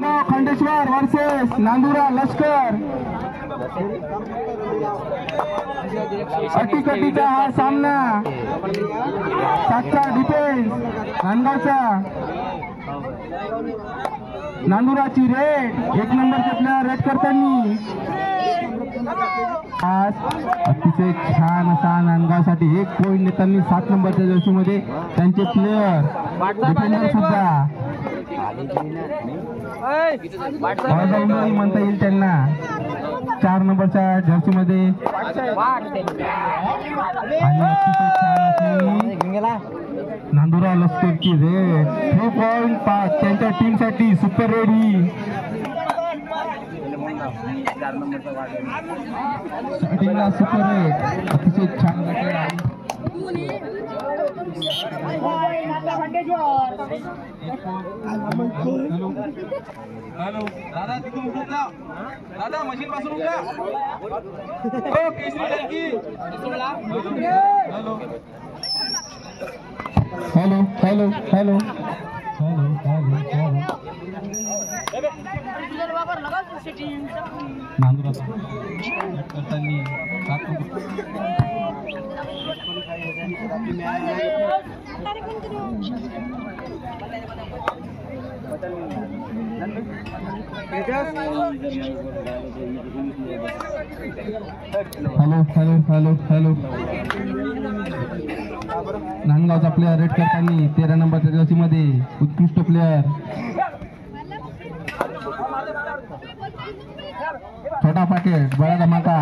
Khandeshwar versus Nandura लष्कर अटीकटीचा हा सामना सातचा डिफेन्स नांदगावचा नांदुराची रेड एक नंबरचे प्लेयर रेड करताना आज अतिशय छान असा नांदगावसाठी एक पॉइंट नेताना 7 नंबरच्या जर्सीमध्ये त्यांचे प्लेयर डिफेंडर सुद्धा म्हणता येईल त्यांना 4 नंबरच्या जर्सीमध्ये नांदुरा लष्करची रेड 3.5 त्यांच्या टीमसाठी सुपर रेडी स्टार्टिंगला सुपर रेड अतिशय छान हॅलो दादा तिथून उठून जा दादा मशीन पासून उठा ओ केसरी टंकी hello hello hello Nandura hello hello hello hello नांदगावचा प्लेयर रेड करताना 13 नंबरच्या जर्सीमध्ये उत्कृष्ट प्लेयर छोटा पाकेट बडा धमाका